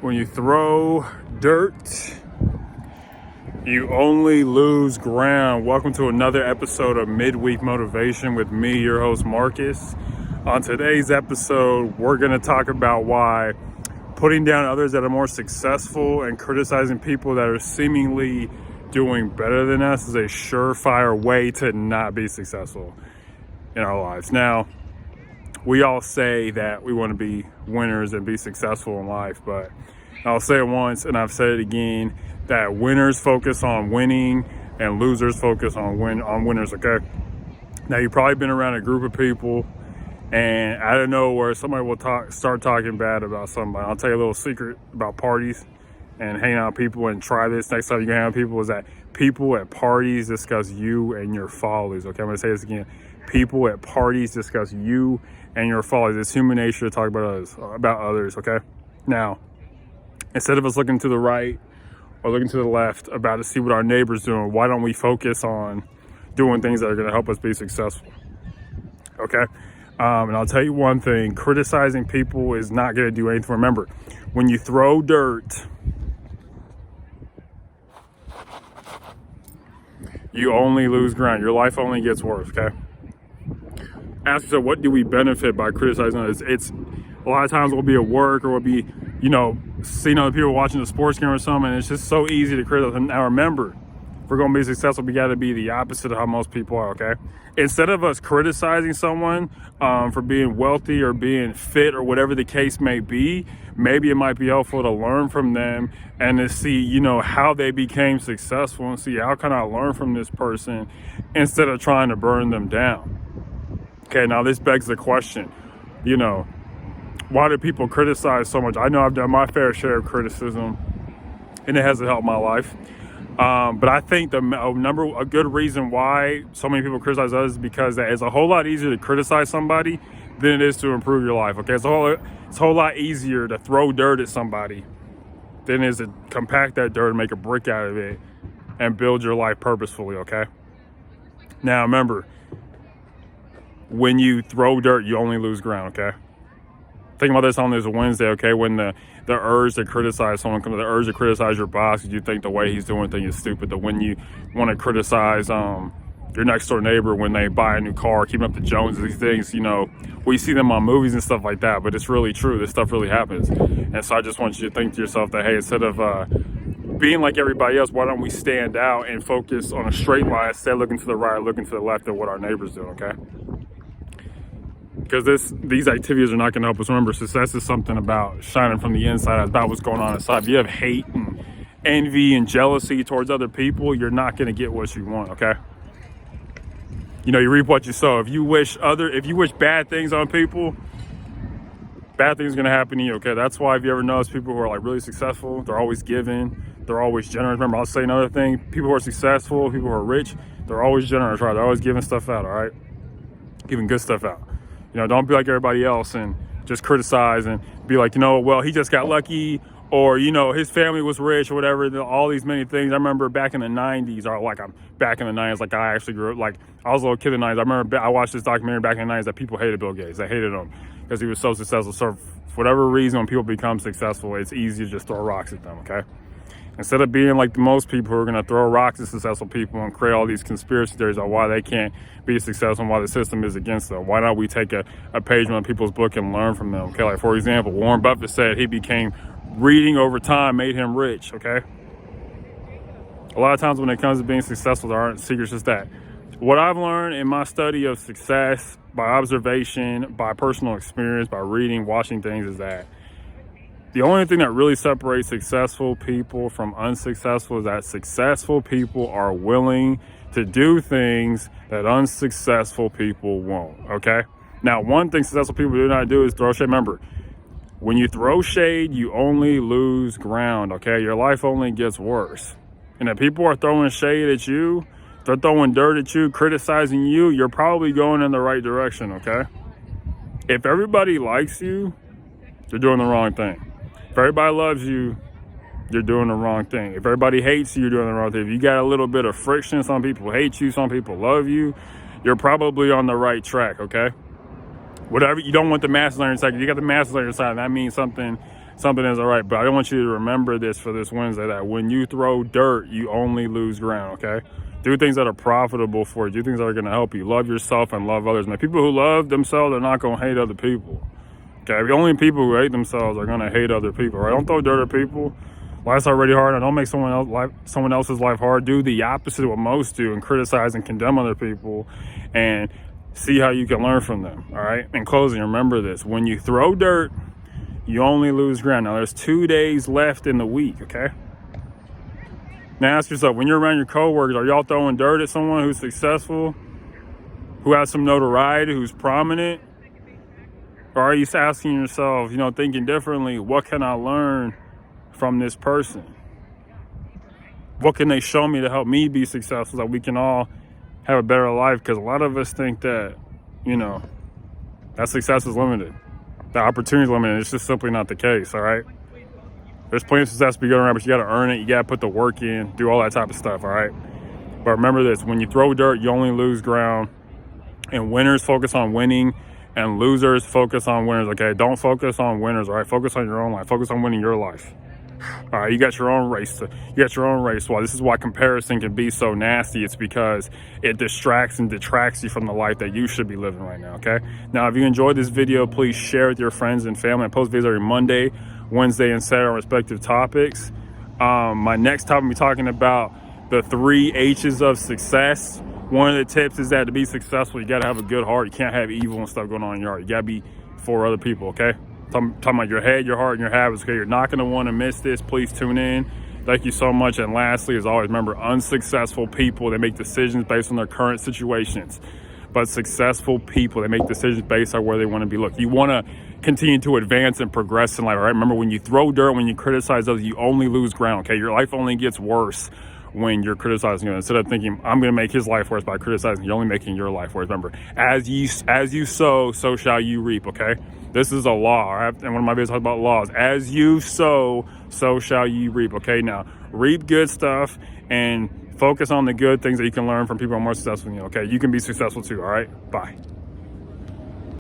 When you throw dirt, you only lose ground. Welcome to another episode of Midweek Motivation with me, your host, Marcus. On today's episode, we're going to talk about why putting down others that are more successful and criticizing people that are seemingly doing better than us is a surefire way to not be successful in our lives. Now, we all say that we want to be winners and be successful in life, but I'll say it once and I've said it again, that winners focus on winning and losers focus on winners, okay? Now, you've probably been around a group of people and out of nowhere, somebody will start talking bad about somebody. I'll tell you a little secret about parties and hanging out with people, and try this next time you hang out with people, is that people at parties discuss you and your follies, okay? I'm going to say this again. People at parties discuss you and your follies. It's human nature to talk about others, okay? Now, instead of us looking to the right or looking to the left about to see what our neighbor's doing, why don't we focus on doing things that are going to help us be successful, okay? And I'll tell you one thing, criticizing people is not going to do anything. Remember, when you throw dirt, you only lose ground. Your life only gets worse, okay? Ask yourself, what do we benefit by criticizing others? It's a lot of times we'll be at work or we'll be, seeing other people watching the sports game or something, and it's just so easy to criticize them. Now remember, if we're going to be successful, we got to be the opposite of how most people are, okay? Instead of us criticizing someone for being wealthy or being fit or whatever the case may be, maybe it might be helpful to learn from them and to see, how they became successful and see how can I learn from this person instead of trying to burn them down. Okay, now this begs the question, why do people criticize so much? I know I've done my fair share of criticism and it hasn't helped my life. But I think a good reason why so many people criticize others is because it's a whole lot easier to criticize somebody than it is to improve your life. Okay, it's a whole lot easier to throw dirt at somebody than it is to compact that dirt and make a brick out of it and build your life purposefully. Okay. Now remember, when you throw dirt, you only lose ground. Okay. Think about this on this Wednesday, okay? When the urge to criticize someone comes, the urge to criticize your boss because you think the way he's doing things is stupid. The when you want to criticize your next door neighbor when they buy a new car, keeping up the Joneses, these things, we see them on movies and stuff like that, but it's really true. This stuff really happens. And so I just want you to think to yourself that, hey, instead of being like everybody else, why don't we stand out and focus on a straight line instead of looking to the right, looking to the left at what our neighbor's doing, okay? Because these activities are not going to help us. Remember, success is something about shining from the inside, about what's going on inside. If you have hate and envy and jealousy towards other people, you're not going to get what you want, okay? You reap what you sow. If you wish bad things on people, bad things are going to happen to you, okay? That's why if you ever notice people who are like really successful, they're always giving, they're always generous. Remember, I'll say another thing. People who are successful, people who are rich, they're always generous, right? They're always giving stuff out, all right? Giving good stuff out. Don't be like everybody else and just criticize and be like, well, he just got lucky, or, his family was rich or whatever, all these many things. I remember back in the 90s, like I actually grew up, like I was a little kid in the 90s. I remember I watched this documentary back in the 90s that people hated Bill Gates. They hated him because he was so successful. So for whatever reason, when people become successful, it's easy to just throw rocks at them, okay? Instead of being like most people who are going to throw rocks at successful people and create all these conspiracy theories on why they can't be successful and why the system is against them, why not we take a page from people's book and learn from them? Okay, like for example, Warren Buffett said reading over time made him rich, okay? A lot of times when it comes to being successful, there aren't secrets, just that. What I've learned in my study of success by observation, by personal experience, by reading, watching things is that the only thing that really separates successful people from unsuccessful is that successful people are willing to do things that unsuccessful people won't, okay? Now, one thing successful people do not do is throw shade. Remember, when you throw shade, you only lose ground, okay? Your life only gets worse. And if people are throwing shade at you, they're throwing dirt at you, criticizing you, you're probably going in the right direction, okay? If everybody likes you, you're doing the wrong thing. If everybody loves you, you're doing the wrong thing. If everybody hates you, you're doing the wrong thing. If you got a little bit of friction, some people hate you, some people love you, you're probably on the right track, okay? Whatever, you don't want the masses on your side. You got the masses on your side, and that means something something isn't right. But I want you to remember this for this Wednesday, that when you throw dirt, you only lose ground, okay? Do things that are profitable for you. Do things that are going to help you. Love yourself and love others. Man, people who love themselves are not going to hate other people. Okay, the only people who hate themselves are going to hate other people, right? Don't throw dirt at people. Life's already hard. Don't make someone else's life hard. Do the opposite of what most do and criticize and condemn other people, and see how you can learn from them, all right? In closing, remember this. When you throw dirt, you only lose ground. Now, there's 2 days left in the week, okay? Now, ask yourself, when you're around your coworkers, are y'all throwing dirt at someone who's successful, who has some notoriety, who's prominent? Or are you asking yourself, thinking differently, what can I learn from this person? What can they show me to help me be successful so that we can all have a better life? Because a lot of us think that, that success is limited. The opportunity is limited. It's just simply not the case, all right? There's plenty of success to be going around, but you got to earn it. You got to put the work in, do all that type of stuff, all right? But remember this, when you throw dirt, you only lose ground. And winners focus on winning, and losers focus on winners, okay? Don't focus on winners, all right? Focus on your own life. Focus on winning your life. All right, you got your own race. Well, this is why comparison can be so nasty. It's because it distracts and detracts you from the life that you should be living right now, okay? Now, if you enjoyed this video, please share with your friends and family. I post videos every Monday, Wednesday, and Saturday on respective topics. My next topic, we'll be talking about the 3 H's of success. One of the tips is that to be successful, you got to have a good heart. You can't have evil and stuff going on in your heart. You got to be for other people, okay? Talking about your head, your heart, and your habits, okay? You're not going to want to miss this. Please tune in. Thank you so much. And lastly, as always, remember, unsuccessful people, they make decisions based on their current situations. But successful people, they make decisions based on where they want to be. Look, you want to continue to advance and progress in life, all right? Remember, when you throw dirt, when you criticize others, you only lose ground, okay? Your life only gets worse when you're criticizing you. Instead of thinking, I'm going to make his life worse by criticizing, you're only making your life worse. Remember, as you sow, so shall you reap, okay? This is a law, all right? And one of my videos talks about laws. As you sow, so shall you reap, okay? Now, reap good stuff and focus on the good things that you can learn from people who are more successful than you, okay? You can be successful too, all right? Bye.